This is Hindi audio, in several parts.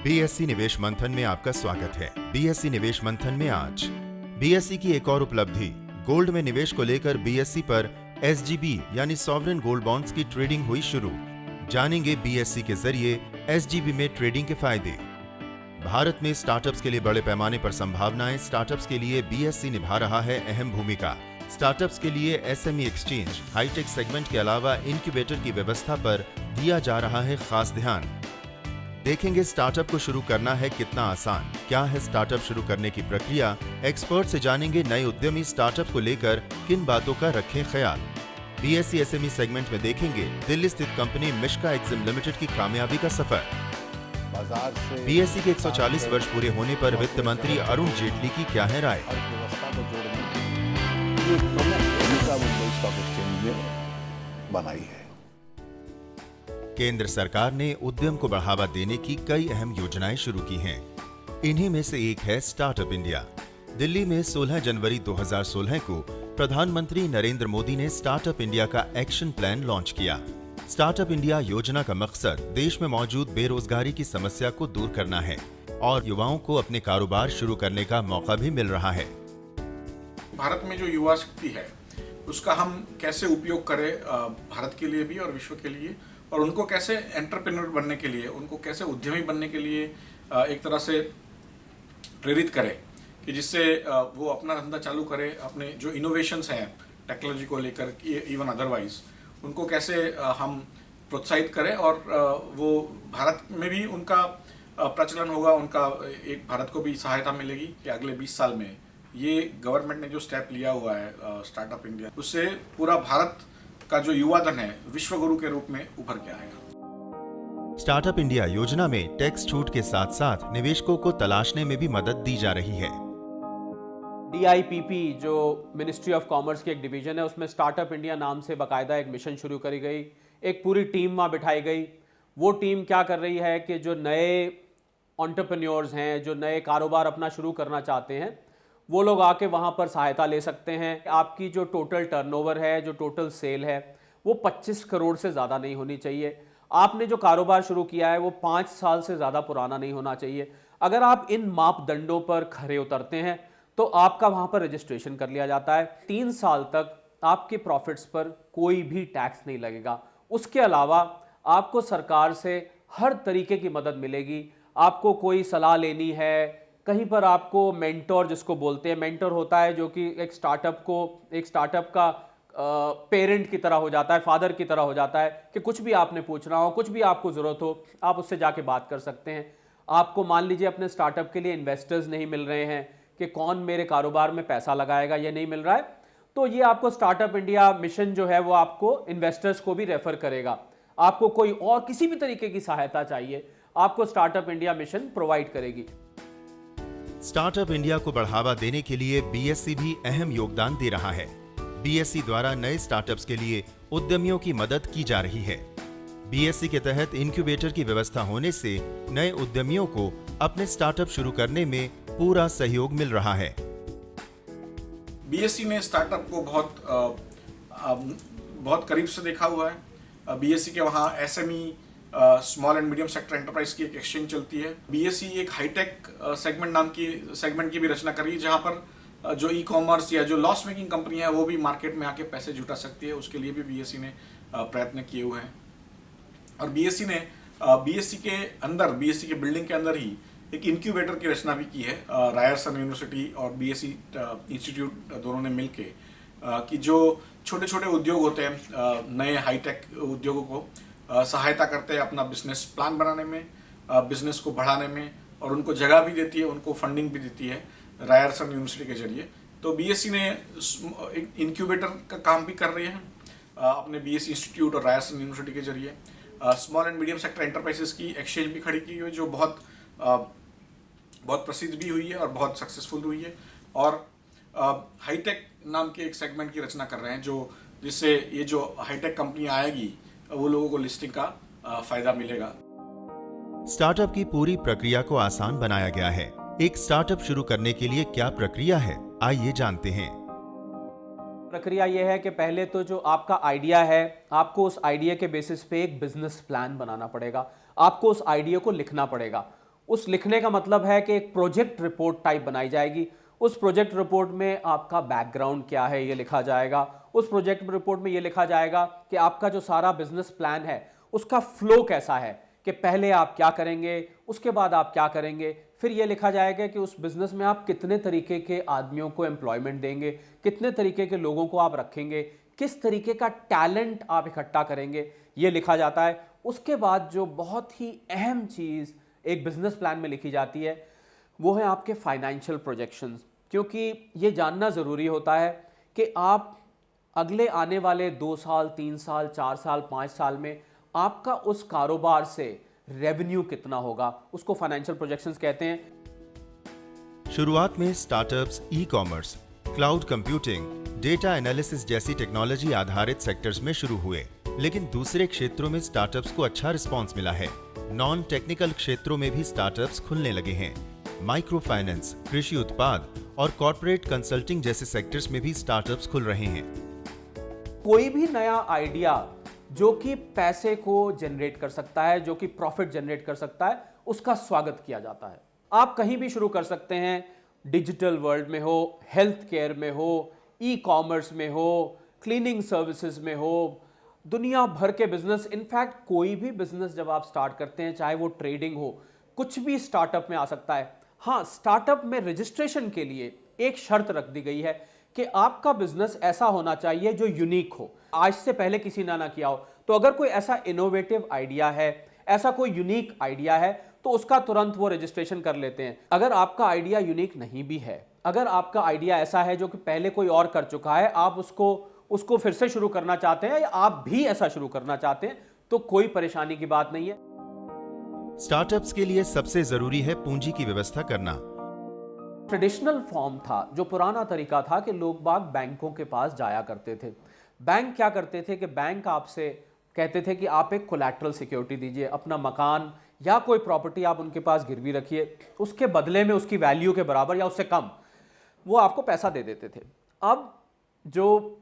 बीएससी निवेश मंथन में आपका स्वागत है। बीएससी निवेश मंथन में आज बीएससी की एक और उपलब्धि, गोल्ड में निवेश को लेकर बीएससी पर एसजीबी यानी सॉवरेन गोल्ड बॉन्ड्स की ट्रेडिंग हुई शुरू। जानेंगे बीएससी के जरिए एसजीबी में ट्रेडिंग के फायदे। भारत में स्टार्टअप्स के लिए बड़े पैमाने पर संभावनाएं। स्टार्टअप्स के लिए बीएससी निभा रहा है अहम भूमिका। स्टार्टअप्स के लिए एसएमई एक्सचेंज, हाईटेक सेगमेंट के अलावा इंक्यूबेटर की व्यवस्था पर दिया जा रहा है खास ध्यान। देखेंगे स्टार्टअप को शुरू करना है कितना आसान, क्या है स्टार्टअप शुरू करने की प्रक्रिया। एक्सपर्ट से जानेंगे नए उद्यमी स्टार्टअप को लेकर किन बातों का रखें ख्याल। बीएससी एसएमई सेगमेंट में देखेंगे दिल्ली स्थित कंपनी मिश्का एक्जिम लिमिटेड की कामयाबी का सफर। बीएससी के 140 वर्ष पूरे होने पर वित्त मंत्री अरुण जेटली की क्या है राय। बनाई है। केंद्र सरकार ने उद्यम को बढ़ावा देने की कई अहम योजनाएं शुरू की हैं। इन्हीं में से एक है स्टार्टअप इंडिया। दिल्ली में 16 जनवरी 2016 को प्रधानमंत्री नरेंद्र मोदी ने स्टार्टअप इंडिया का एक्शन प्लान लॉन्च किया। स्टार्टअप इंडिया योजना का मकसद देश में मौजूद बेरोजगारी की समस्या को दूर करना है और युवाओं को अपने कारोबार शुरू करने का मौका भी मिल रहा है। भारत में जो युवा शक्ति है उसका हम कैसे उपयोग करें भारत के लिए भी और विश्व के लिए, और उनको कैसे एंटरप्रेन्योर बनने के लिए, उनको कैसे उद्यमी बनने के लिए एक तरह से प्रेरित करें कि जिससे वो अपना धंधा चालू करें। अपने जो इनोवेशंस हैं टेक्नोलॉजी को लेकर, इवन अदरवाइज उनको कैसे हम प्रोत्साहित करें और वो भारत में भी उनका प्रचलन होगा, उनका एक भारत को भी सहायता मिलेगी कि अगले 20 साल में ये गवर्नमेंट ने जो स्टेप लिया हुआ है स्टार्टअप इंडिया, उससे पूरा भारत का जो युवा धन है विश्व गुरु के रूप में उभर के आएगा। स्टार्टअप इंडिया योजना में टैक्स छूट के साथ साथ निवेशकों को तलाशने में भी मदद दी जा रही है। DIPP जो मिनिस्ट्री ऑफ कॉमर्स की एक डिवीजन है, उसमें स्टार्टअप इंडिया नाम से बाकायदा एक मिशन शुरू करी गई, एक पूरी टीम वहाँ बिठाई गई। वो टीम क्या कर रही है कि जो नए एंटरप्रेन्योर्स हैं, जो नए कारोबार अपना शुरू करना चाहते हैं, वो लोग आके वहाँ पर सहायता ले सकते हैं। आपकी जो टोटल टर्नओवर है, जो टोटल सेल है, वो 25 करोड़ से ज़्यादा नहीं होनी चाहिए। आपने जो कारोबार शुरू किया है वो 5 साल से ज़्यादा पुराना नहीं होना चाहिए। अगर आप इन मापदंडों पर खरे उतरते हैं तो आपका वहाँ पर रजिस्ट्रेशन कर लिया जाता है। 3 साल तक आपके प्रॉफिट्स पर कोई भी टैक्स नहीं लगेगा। उसके अलावा आपको सरकार से हर तरीके की मदद मिलेगी। आपको कोई सलाह लेनी है, कहीं पर आपको मेंटोर, जिसको बोलते हैं, मेंटोर होता है जो कि एक स्टार्टअप का पेरेंट की तरह हो जाता है, फादर की तरह हो जाता है कि कुछ भी आपने पूछना हो, कुछ भी आपको ज़रूरत हो, आप उससे जाके बात कर सकते हैं। आपको मान लीजिए अपने स्टार्टअप के लिए इन्वेस्टर्स नहीं मिल रहे हैं कि कौन मेरे कारोबार में पैसा लगाएगा, ये नहीं मिल रहा है, तो ये आपको स्टार्टअप इंडिया मिशन जो है वो आपको इन्वेस्टर्स को भी रेफर करेगा। आपको कोई और किसी भी तरीके की सहायता चाहिए, आपको स्टार्टअप इंडिया मिशन प्रोवाइड करेगी। स्टार्टअप इंडिया को बढ़ावा देने के लिए बीएससी भी अहम योगदान दे रहा है। बीएससी द्वारा नए स्टार्टअप्स के लिए उद्यमियों की मदद की जा रही है। बीएससी के तहत इंक्यूबेटर की व्यवस्था होने से नए उद्यमियों को अपने स्टार्टअप शुरू करने में पूरा सहयोग मिल रहा है। बीएससी ने स्टार्टअप को बहुत करीब से देखा हुआ है। बीएससी के वहाँ SME small and medium sector enterprise की एक एक्सचेंज चलती है। बीएससी एक हाईटेक सेगमेंट की भी रचना करी है, जहां पर जो ई कॉमर्स या जो लॉस मेकिंग कंपनी है वो भी मार्केट में आके पैसे जुटा सकती है। उसके लिए भी बीएससी ने प्रयत्न किए हुए हैं। और बीएससी ने बीएससी के बिल्डिंग के अंदर ही एक इंक्यूबेटर की रचना भी की है। रायरसन यूनिवर्सिटी और बीएससी इंस्टीट्यूट दोनों ने मिलके कि जो छोटे छोटे उद्योग होते हैं, नए हाईटेक उद्योगों को सहायता करते हैं अपना बिजनेस प्लान बनाने में, बिजनेस को बढ़ाने में, और उनको जगह भी देती है, उनको फंडिंग भी देती है रायरसन यूनिवर्सिटी के जरिए। तो बीएससी ने एक इंक्यूबेटर का काम भी कर रही है अपने बीएससी इंस्टीट्यूट और रायरसन यूनिवर्सिटी के जरिए। Small and medium sector enterprises की एक्सचेंज भी खड़ी की हुई, जो बहुत प्रसिद्ध भी हुई है और बहुत सक्सेसफुल हुई है। और हाईटेक नाम के एक सेगमेंट की रचना कर रहे हैं, जिससे ये जो हाईटेक कंपनी आएगी वो लोगों को लिस्टिंग का फायदा मिलेगा। स्टार्टअप की पूरी प्रक्रिया को आसान बनाया गया है। एक स्टार्टअप शुरू करने के लिए क्या प्रक्रिया है, आइए जानते हैं। प्रक्रिया यह है कि पहले तो जो आपका आइडिया है, आपको उस आइडिया के बेसिस पे एक बिजनेस प्लान बनाना पड़ेगा। आपको उस आइडिया को लिखना पड़ेगा। उस लिखने का मतलब है कि एक प्रोजेक्ट रिपोर्ट टाइप बनाई जाएगी। उस प्रोजेक्ट रिपोर्ट में आपका बैकग्राउंड क्या है ये लिखा जाएगा। उस प्रोजेक्ट रिपोर्ट में ये लिखा जाएगा कि आपका जो सारा बिजनेस प्लान है उसका फ्लो कैसा है, कि पहले आप क्या करेंगे, उसके बाद आप क्या करेंगे। फिर ये लिखा जाएगा कि उस बिजनेस में आप कितने तरीके के आदमियों को एम्प्लॉयमेंट देंगे, कितने तरीके के लोगों को आप रखेंगे, किस तरीके का टैलेंट आप इकट्ठा करेंगे, ये लिखा जाता है। उसके बाद जो बहुत ही अहम चीज़ एक बिजनेस प्लान में लिखी जाती है वो है आपके फाइनेंशियल प्रोजेक्शंस, क्योंकि ये जानना ज़रूरी होता है कि आप अगले आने वाले 2 साल, 3 साल, 4 साल, 5 साल में आपका उस कारोबार से रेवेन्यू कितना होगा, उसको फाइनेंशियल प्रोजेक्शंस कहते हैं। शुरुआत में startups, e commerce, cloud computing, data analysis जैसी टेक्नोलॉजी आधारित सेक्टर्स में शुरू हुए, लेकिन दूसरे क्षेत्रों में स्टार्टअप्स को अच्छा रिस्पांस मिला है। नॉन टेक्निकल क्षेत्रों में भी स्टार्टअप्स खुलने लगे हैं। माइक्रो फाइनेंस, कृषि उत्पाद और कॉर्पोरेट कंसल्टिंग जैसे सेक्टर्स में भी स्टार्टअप्स खुल रहे हैं। कोई भी नया आइडिया जो कि पैसे को जनरेट कर सकता है, जो कि प्रॉफिट जनरेट कर सकता है, उसका स्वागत किया जाता है। आप कहीं भी शुरू कर सकते हैं, डिजिटल वर्ल्ड में हो, हेल्थ केयर में हो, ई कॉमर्स में हो, क्लीनिंग सर्विसेज में हो, दुनिया भर के बिजनेस। इनफैक्ट कोई भी बिजनेस जब आप स्टार्ट करते हैं, चाहे वो ट्रेडिंग हो, कुछ भी स्टार्टअप में आ सकता है। हाँ, स्टार्टअप में रजिस्ट्रेशन के लिए एक शर्त रख दी गई है कि आपका बिजनेस ऐसा होना चाहिए जो यूनिक हो, आज से पहले किसी ने ना किया हो। तो अगर कोई ऐसा इनोवेटिव आइडिया है, ऐसा कोई यूनिक आइडिया है, तो उसका तुरंत वो रजिस्ट्रेशन कर लेते हैं। अगर आपका आइडिया यूनिक नहीं भी है, अगर आपका आइडिया ऐसा है जो कि पहले कोई और कर चुका है, आप उसको फिर से शुरू करना चाहते हैं या आप भी ऐसा शुरू करना चाहते हैं, तो कोई परेशानी की बात नहीं है। स्टार्टअप्स के लिए सबसे जरूरी है पूंजी की व्यवस्था करना। ट्रेडिशनल फॉर्म था, जो पुराना तरीका था कि लोग बाग बैंकों के पास जाया करते थे। बैंक क्या करते थे कि बैंक आपसे कहते थे कि आप एक कोलैटरल सिक्योरिटी दीजिए, अपना मकान या कोई प्रॉपर्टी आप उनके पास गिरवी रखिए, उसके बदले में उसकी वैल्यू के बराबर या उससे कम वो आपको पैसा दे देते थे। अब जो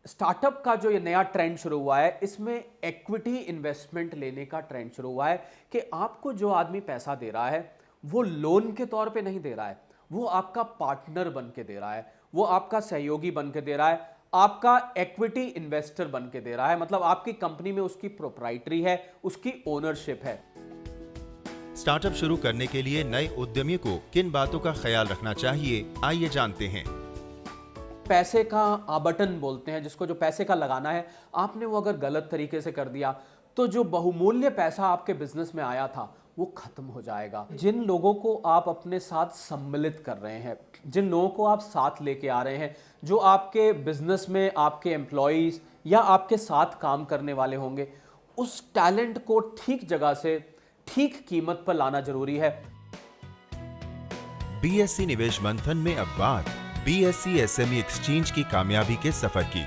स्टार्टअप का जो ये नया ट्रेंड शुरू हुआ है, इसमें इक्विटी इन्वेस्टमेंट लेने का ट्रेंड शुरू हुआ है कि आपको जो आदमी पैसा दे रहा है वो लोन के तौर पे नहीं दे रहा है, वो आपका पार्टनर बन के दे रहा है, वो आपका सहयोगी बन के दे रहा है, आपका इक्विटी इन्वेस्टर बन के दे रहा है। मतलब आपकी कंपनी में उसकी प्रोप्राइटरी है, उसकी ओनरशिप है। स्टार्टअप शुरू करने के लिए नए उद्यमी को किन बातों का ख्याल रखना चाहिए, आइए जानते हैं। पैसे का आवंटन बोलते हैं जिसको, जो पैसे का लगाना है, आपने वो अगर गलत तरीके से कर दिया तो जो बहुमूल्य पैसा आपके बिजनेस में आया था वो खत्म हो जाएगा। जिन लोगों को आप अपने साथ सम्मिलित कर रहे हैं, जिन लोगों को आप साथ लेके आ रहे हैं, जो आपके बिजनेस में आपके एम्प्लॉयज या आपके साथ काम करने वाले होंगे, उस टैलेंट को ठीक जगह से ठीक कीमत पर लाना जरूरी है। बीएससी निवेश मंथन में अब बात बीएससी एसएमई एक्सचेंज की कामयाबी के सफर की।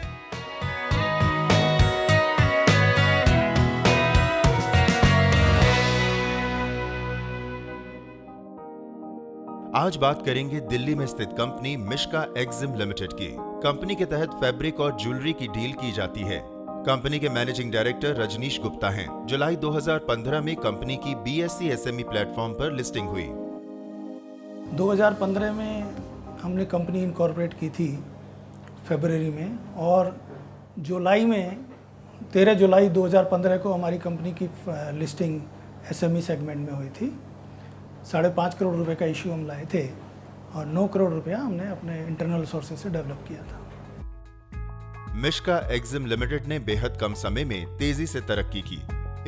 आज बात करेंगे दिल्ली में स्थित कंपनी मिश्का एक्जिम लिमिटेड की। कंपनी के तहत फैब्रिक और ज्वेलरी की डील की जाती है। कंपनी के मैनेजिंग डायरेक्टर रजनीश गुप्ता हैं। जुलाई 2015 में कंपनी की बीएससी एसएमई प्लेटफॉर्म पर लिस्टिंग हुई। 2015 में हमने कंपनी इनकॉर्पोरेट की थी फरवरी में, और जुलाई में 13 जुलाई 2015 को हमारी कंपनी की लिस्टिंग एसएमई सेगमेंट में हुई थी। 5.5 करोड़ रुपए का इशू हम लाए थे और 9 करोड़ रुपया हमने अपने इंटरनल सोर्सेज से डेवलप किया था। मिश्का एक्जिम लिमिटेड ने बेहद कम समय में तेजी से तरक्की की।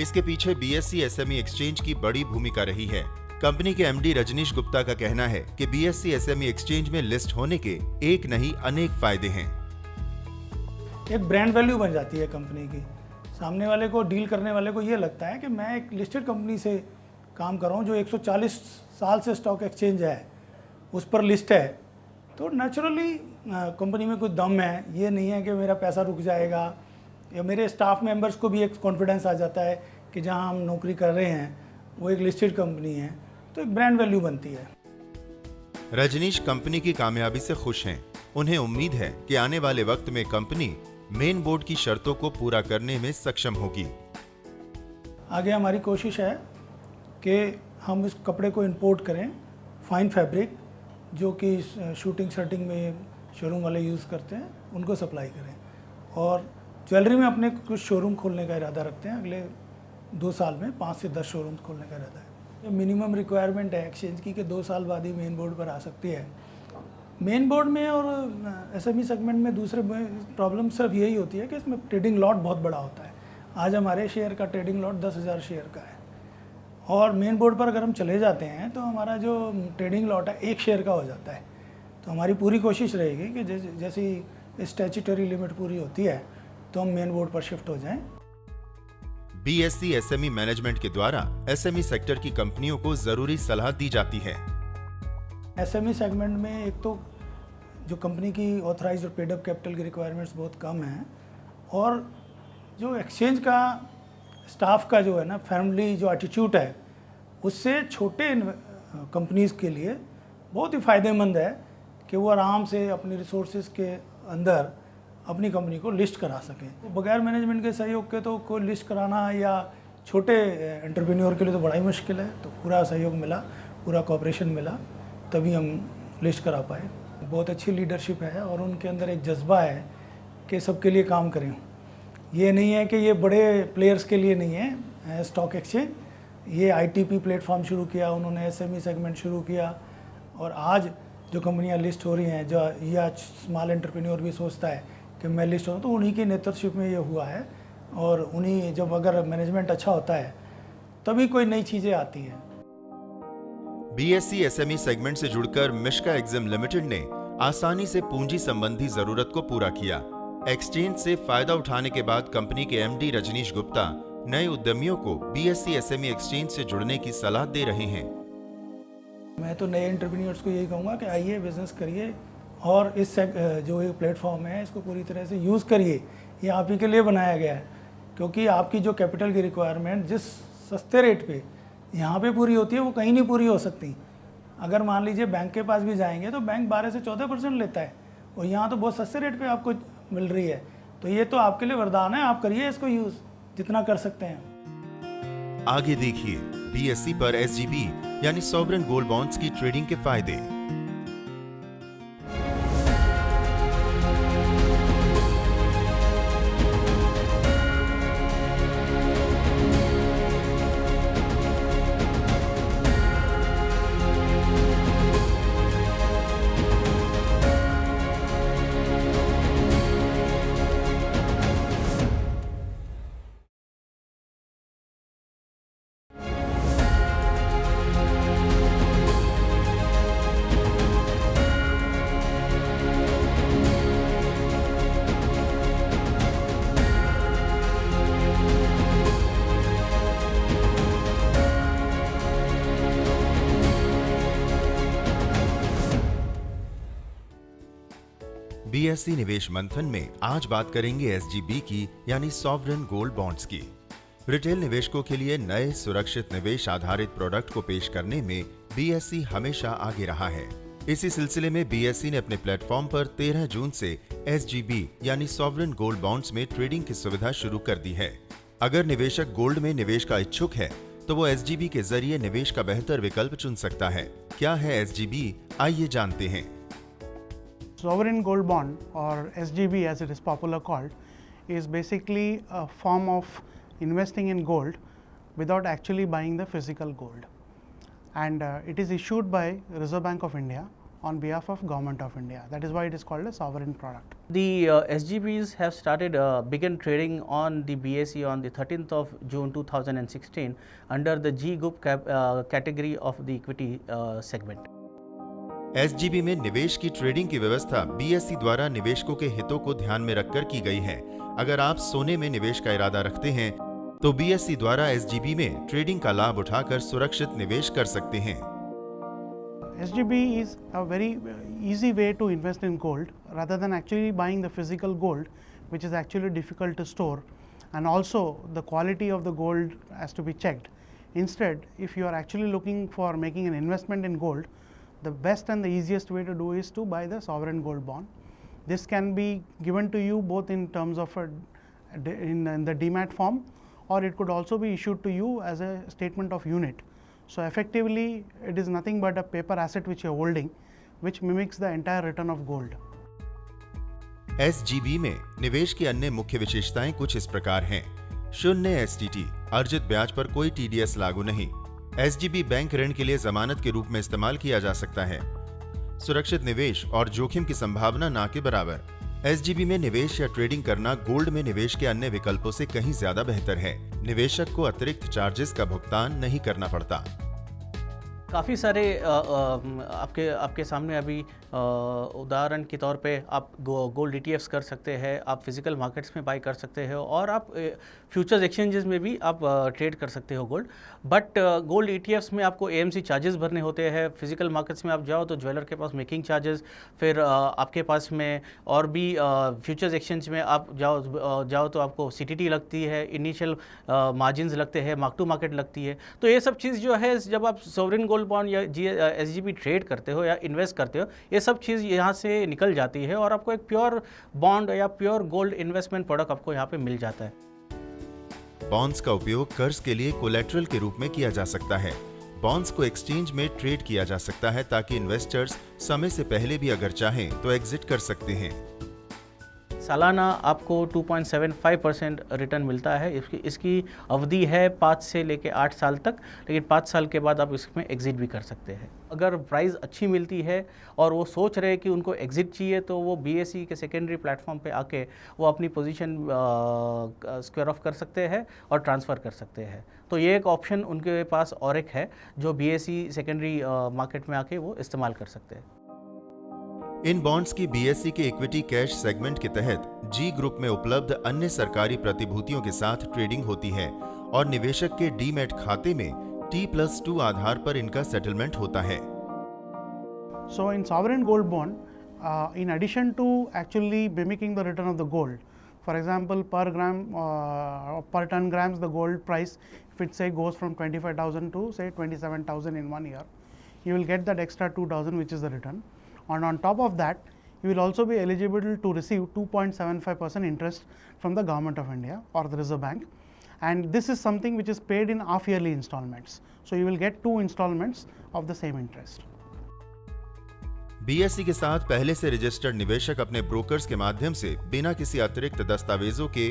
इसके पीछे बीएससी एसएमई एक्सचेंज की बड़ी भूमिका रही है। कंपनी के एमडी रजनीश गुप्ता का कहना है कि बीएससी एसएमई एक्सचेंज में लिस्ट होने के एक नहीं अनेक फायदे हैं। एक ब्रांड वैल्यू बन जाती है कंपनी की। सामने वाले को, डील करने वाले को ये लगता है कि मैं एक लिस्टेड कंपनी से काम कर रहा हूँ जो 140 साल से स्टॉक एक्सचेंज है, उस पर लिस्ट है, तो नेचुरली कंपनी में कुछ दम है। ये नहीं है कि मेरा पैसा रुक जाएगा, या मेरे स्टाफ मेंबर्स को भी एक कॉन्फिडेंस आ जाता है कि जहाँ हम नौकरी कर रहे हैं वो एक लिस्टेड कंपनी है, तो एक ब्रांड वैल्यू बनती है। रजनीश कंपनी की कामयाबी से खुश हैं। उन्हें उम्मीद है कि आने वाले वक्त में कंपनी मेन बोर्ड की शर्तों को पूरा करने में सक्षम होगी। आगे हमारी कोशिश है कि हम इस कपड़े को इंपोर्ट करें, फाइन फैब्रिक जो कि शूटिंग शर्टिंग में शोरूम वाले यूज़ करते हैं, उनको सप्लाई करें। और ज्वेलरी में अपने कुछ शोरूम खोलने का इरादा रखते हैं, अगले 2 साल में 5 से 10 शोरूम खोलने का इरादा है। ये मिनिमम रिक्वायरमेंट है एक्सचेंज की कि 2 साल बाद ही मेन बोर्ड पर आ सकती है। मेन बोर्ड में और एसएमई सेगमेंट में दूसरे प्रॉब्लम सिर्फ यही होती है कि इसमें ट्रेडिंग लॉट बहुत बड़ा होता है। आज हमारे शेयर का ट्रेडिंग लॉट 10,000 शेयर का है, और मेन बोर्ड पर अगर हम चले जाते हैं तो हमारा जो ट्रेडिंग लॉट है 1 शेयर का हो जाता है। तो हमारी पूरी कोशिश रहेगी कि जैसी स्टैट्यूटरी लिमिट पूरी होती है तो हम मेन बोर्ड पर शिफ्ट हो जाएं। बीएसई एसएमई मैनेजमेंट के द्वारा एसएमई सेक्टर की कंपनियों को जरूरी सलाह दी जाती है। एसएमई सेगमेंट में एक तो जो कंपनी की ऑथराइज्ड और पेड अप कैपिटल की रिक्वायरमेंट्स बहुत कम हैं, और जो एक्सचेंज का स्टाफ का जो है ना फैमिली जो एटीट्यूड है, उससे छोटे कंपनीज़ के लिए बहुत ही फ़ायदेमंद है कि वो आराम से अपनी रिसोर्सेज के अंदर अपनी कंपनी को लिस्ट करा सकें। बगैर मैनेजमेंट के सहयोग के तो कोई लिस्ट कराना या छोटे एंटरप्रेन्योर के लिए तो बड़ा ही मुश्किल है। तो पूरा सहयोग मिला, पूरा कोऑपरेशन मिला, तभी हम लिस्ट करा पाए। बहुत अच्छी लीडरशिप है और उनके अंदर एक जज्बा है कि सबके लिए काम करें। ये नहीं है कि ये बड़े प्लेयर्स के लिए नहीं है स्टॉक एक्सचेंज, ये आईटीपी प्लेटफॉर्म शुरू किया उन्होंने, एसएमई सेगमेंट शुरू किया, और आज जो कंपनियां लिस्ट हो रही हैं, जो या स्मॉल एंटरप्रेन्योर भी सोचता है कि मैं लिस्ट हो, तो उन्हीं की नेतृत्व में ये हुआ है। और उन्हीं जब अगर मैनेजमेंट अच्छा होता है तभी कोई नई चीज़ें आती हैं। बीएसई एसएमई सेगमेंट से जुड़कर मिश्का एग्जिम लिमिटेड ने आसानी से पूंजी संबंधी जरूरत को पूरा किया। एक्सचेंज से फायदा उठाने के बाद कंपनी के एमडी रजनीश गुप्ता नए उद्यमियों को बीएसई एसएमई एक्सचेंज से जुड़ने की सलाह दे रहे हैं। मैं तो नए एंटरप्रेन्योर्स को यही कहूँगा कि आइए बिजनेस करिए, और इस जो ये प्लेटफॉर्म है इसको पूरी तरह से यूज़ करिए। ये आप ही के लिए बनाया गया है, क्योंकि आपकी जो कैपिटल की रिक्वायरमेंट जिस सस्ते रेट पे यहाँ पे पूरी होती है वो कहीं नहीं पूरी हो सकती। अगर मान लीजिए बैंक के पास भी जाएंगे तो बैंक 12 से 14% लेता है, और यहाँ तो बहुत सस्ते रेट पे आपको मिल रही है। तो ये तो आपके लिए वरदान है, आप करिए इसको यूज़ जितना कर सकते हैं। आगे देखिए बीएसई पर एसजीबी यानी सॉवरेन गोल्ड बॉन्ड्स की ट्रेडिंग के फायदे। बीएसई निवेश मंथन में आज बात करेंगे एसजीबी की यानी सॉवरेन गोल्ड बॉन्ड्स की। रिटेल निवेशकों के लिए नए सुरक्षित निवेश आधारित प्रोडक्ट को पेश करने में बीएसई हमेशा आगे रहा है। इसी सिलसिले में बीएसई ने अपने प्लेटफॉर्म पर 13 जून से एसजीबी यानी सॉवरेन गोल्ड बॉन्ड्स में ट्रेडिंग की सुविधा शुरू कर दी है। अगर निवेशक गोल्ड में निवेश का इच्छुक है तो वो एसजीबी के जरिए निवेश का बेहतर विकल्प चुन सकता है। क्या है एसजीबी, आइए जानते हैं। Sovereign gold bond, or SGB as it is popular called, is basically a form of investing in gold without actually buying the physical gold, and it is issued by Reserve Bank of India on behalf of Government of India. That is why it is called a sovereign product. The SGBs have started began trading on the BSE on the 13th of June 2016 under the G Group category of the equity segment. SGB में निवेश की ट्रेडिंग की व्यवस्था बीएसई द्वारा निवेशकों के हितों को ध्यान में रखकर की गई है। अगर आप सोने में निवेश का इरादा रखते हैं तो बीएसई द्वारा एसजीबी में ट्रेडिंग का लाभ उठाकर सुरक्षित निवेश कर सकते हैं। SGB is a very easy way to invest in gold rather than actually buying the physical gold, which is actually difficult to store, and also the quality of the gold has to be checked. Instead, if you are actually looking for making an investment in gold, the best and the easiest way to do is to buy the sovereign gold bond. This can be given to you both in terms of in the demat form, or it could also be issued to you as a statement of unit. So effectively, it is nothing but a paper asset which you are holding, which mimics the entire return of gold. SGB में निवेश की अन्य मुख्य विशेषताएं कुछ इस प्रकार हैं। शून्य STT, अर्जित ब्याज पर कोई TDS लागू नहीं। SGB बैंक ऋण के लिए जमानत के रूप में इस्तेमाल किया जा सकता है। सुरक्षित निवेश और जोखिम की संभावना ना के बराबर। SGB में निवेश या ट्रेडिंग करना गोल्ड में निवेश के अन्य विकल्पों से कहीं ज्यादा बेहतर है। निवेशक को अतिरिक्त चार्जेस का भुगतान नहीं करना पड़ता। काफ़ी सारे आपके सामने अभी उदाहरण के तौर पे आप गोल्ड ETFs कर सकते हैं, आप फिजिकल मार्केट्स में बाई कर सकते हो और आप फ्यूचर्स एक्सचेंजेस में भी आप ट्रेड कर सकते हो गोल्ड। बट गोल्ड ETFs में आपको AMC चार्जेस भरने होते हैं। फिजिकल मार्केट्स में आप जाओ तो ज्वेलर के पास मेकिंग चार्जेस, फिर आपके पास में और भी फ्यूचर्स एक्सचेंज में आप जाओ तो आपको CTT लगती है, इनिशियल मार्जिन्स लगते हैं, मार्क टू मार्केट लगती है। तो ये सब चीज़ जो है जब आप सोवरेन गोल्ड बॉन्ड या SGB ट्रेड करते हो या इन्वेस्ट करते हो, ये सब चीज़ यहाँ से निकल जाती है और आपको एक प्योर बॉन्ड या प्योर गोल्ड इन्वेस्टमेंट प्रोडक्ट आपको यहाँ पे मिल जाता है। बॉन्ड्स का उपयोग कर्ज के लिए कोलैटरल के रूप में किया जा सकता है। बॉन्ड्स को एक्सचेंज में ट्रेड किया जा सकता है ताकि इन्वेस्टर्स समय से पहले भी अगर चाहें तो एग्जिट कर सकते हैं। सालाना आपको 2.75% रिटर्न मिलता है। इसकी अवधि है 5 से लेके 8 साल तक, लेकिन 5 साल के बाद आप इसमें एग्जिट भी कर सकते हैं। अगर प्राइस अच्छी मिलती है और वो सोच रहे हैं कि उनको एग्जिट चाहिए तो वो BSE के सेकेंडरी प्लेटफॉर्म पे आके वो अपनी पोजीशन स्क्वायर ऑफ कर सकते हैं और ट्रांसफ़र कर सकते हैं। तो ये एक ऑप्शन उनके पास और एक है जो BSE सेकेंडरी मार्केट में आके वो इस्तेमाल कर सकते हैं। इन बॉन्ड्स की BSE के इक्विटी कैश सेगमेंट के तहत G ग्रुप में उपलब्ध अन्य सरकारी प्रतिभूतियों के साथ ट्रेडिंग होती है और निवेशक के डीमैट खाते में T+2 आधार पर इनका सेटलमेंट होता है। So in sovereign gold bond, in addition to actually mimicking the return of the gold, for example, per ton grams the gold price, if it say goes from 25,000 to say 27,000 in 1 year, you will get that extra 2,000 which is the return. And on top of that, you will also be eligible to receive 2.75% interest from the Government of India or the Reserve Bank, and this is something which is paid in half yearly installments. So you will get 2 installments of the same interest. BSE के साथ पहले से रजिस्टर्ड निवेशक अपने ब्रोकर्स के माध्यम से बिना किसी अतिरिक्त दस्तावेजों के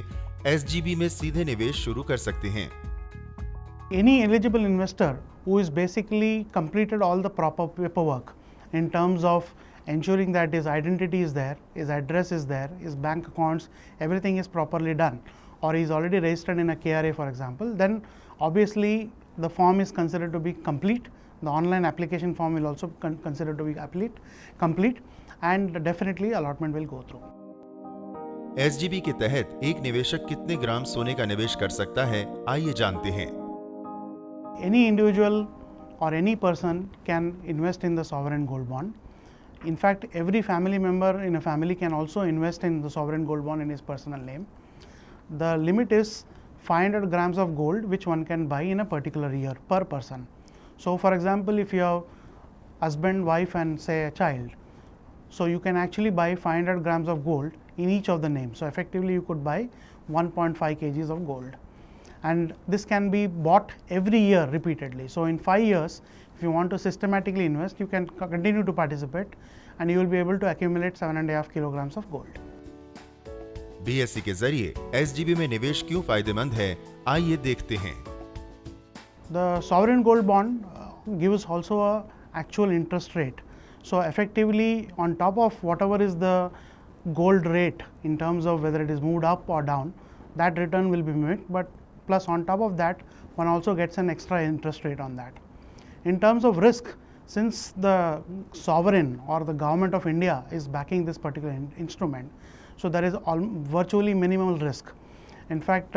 SGB में सीधे निवेश शुरू कर सकते हैं। Any eligible investor who is basically completed all the proper paperwork in terms of ensuring that his identity is there, his address is there, his bank accounts, everything is properly done, or he is already registered in a KRA for example, then obviously the form is considered to be complete. The online application form will also considered to be complete, and definitely allotment will go through. SGB के तहत एक निवेशक कितने ग्राम सोने का निवेश कर सकता है, आइए जानते हैं। Any individual or any person can invest in the sovereign gold bond. In fact, every family member in a family can also invest in the sovereign gold bond in his personal name. The limit is 500 grams of gold which one can buy in a particular year per person. So for example, if you have husband, wife and say a child, so you can actually buy 500 grams of gold in each of the names. So effectively you could buy 1.5 kgs of gold, and this can be bought every year repeatedly. So in 5 years, if you want to systematically invest, you can continue to participate and you will be able to accumulate 7.5 kilograms of gold. BSE के जरिए SGB में निवेश क्यों फायदेमंद है, आइए देखते हैं। The sovereign gold bond gives also a actual interest rate. So effectively, on top of whatever is the gold rate in terms of whether it is moved up or down, that return will be mimicked, but plus on top of that, one also gets an extra interest rate on that. In terms of risk, since the sovereign or the government of India is backing this particular instrument, so there is virtually minimal risk. In fact,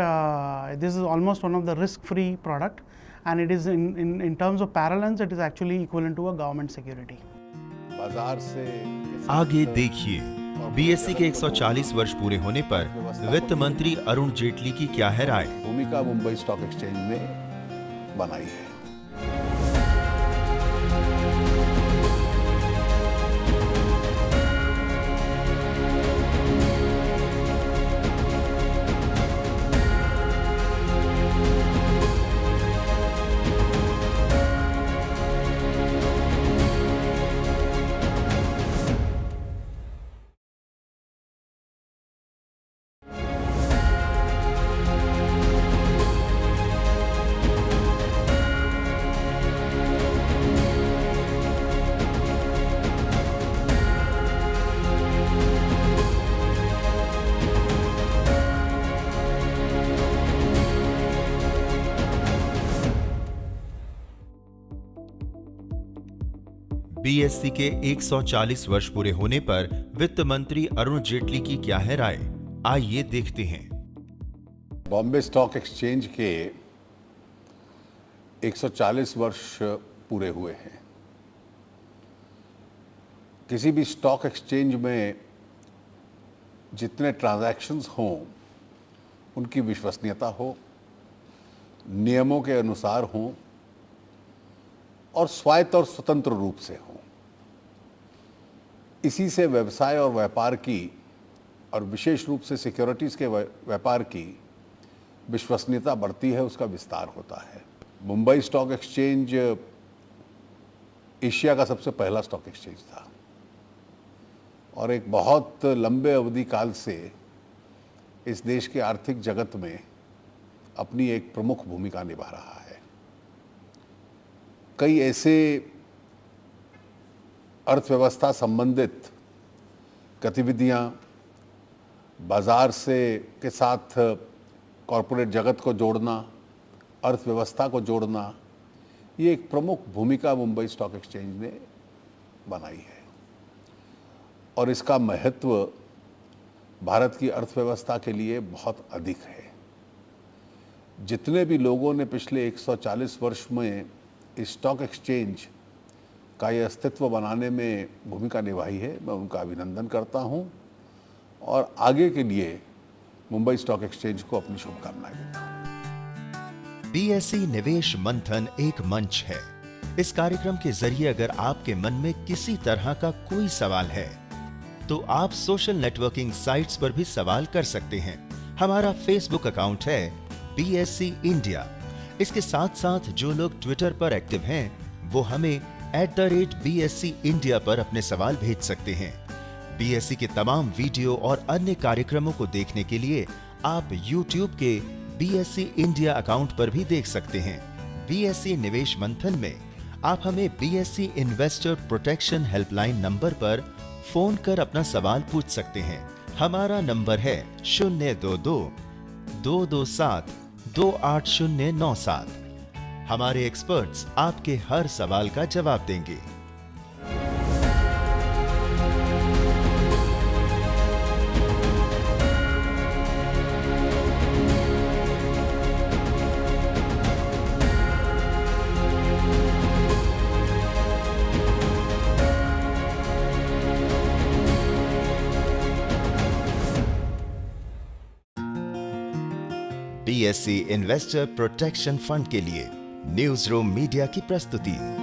this is almost one of the risk-free product, and it is in terms of parallels, it is actually equivalent to a government security. बाजार से आगे देखिए, BSE के 140 वर्ष पूरे होने पर वित्त मंत्री अरुण जेटली की क्या है राय। भूमिका मुंबई स्टॉक एक्सचेंज में बनाई है। बीएसई के 140 वर्ष पूरे होने पर वित्त मंत्री अरुण जेटली की क्या है राय, आइए देखते हैं। बॉम्बे स्टॉक एक्सचेंज के 140 वर्ष पूरे हुए हैं। किसी भी स्टॉक एक्सचेंज में जितने ट्रांजैक्शंस हों, उनकी विश्वसनीयता हो, नियमों के अनुसार हों और स्वायत्त और स्वतंत्र रूप से हों। इसी से व्यवसाय और व्यापार की, और विशेष रूप से सिक्योरिटीज के व्यापार की विश्वसनीयता बढ़ती है, उसका विस्तार होता है। मुंबई स्टॉक एक्सचेंज एशिया का सबसे पहला स्टॉक एक्सचेंज था और एक बहुत लंबे अवधि काल से इस देश के आर्थिक जगत में अपनी एक प्रमुख भूमिका निभा रहा है। कई ऐसे अर्थव्यवस्था संबंधित गतिविधियां, बाजार से के साथ कॉरपोरेट जगत को जोड़ना, अर्थव्यवस्था को जोड़ना, ये एक प्रमुख भूमिका मुंबई स्टॉक एक्सचेंज ने बनाई है और इसका महत्व भारत की अर्थव्यवस्था के लिए बहुत अधिक है। जितने भी लोगों ने पिछले 140 वर्ष में इस स्टॉक एक्सचेंज का ये अस्तित्व बनाने में भूमिका निभाई है, मैं उनका अभिनंदन करता हूं और आगे के लिए मुंबई स्टॉक एक्सचेंज को अपनी शुभकामनाएं देता हूं। बीएसई निवेश मंथन एक मंच है। इस कार्यक्रम के जरिए अगर आपके मन में किसी तरह का कोई सवाल है तो आप सोशल नेटवर्किंग साइट्स पर भी सवाल कर सकते हैं। हमारा फेसबुक अकाउंट है बीएसई इंडिया। इसके साथ साथ जो लोग ट्विटर पर एक्टिव हैं वो हमें @BSC India पर अपने सवाल भेज सकते हैं। बीएसई के तमाम वीडियो और अन्य कार्यक्रमों को देखने के लिए आप YouTube के बीएसई इंडिया अकाउंट पर भी देख सकते हैं। बीएसई निवेश मंथन में आप हमें BSE investor protection helpline number पर फोन कर अपना सवाल पूछ सकते हैं। हमारा नंबर है 022-227-28097। हमारे एक्सपर्ट्स आपके हर सवाल का जवाब देंगे। बीएसई इन्वेस्टर प्रोटेक्शन फंड के लिए न्यूज रूम मीडिया की प्रस्तुति।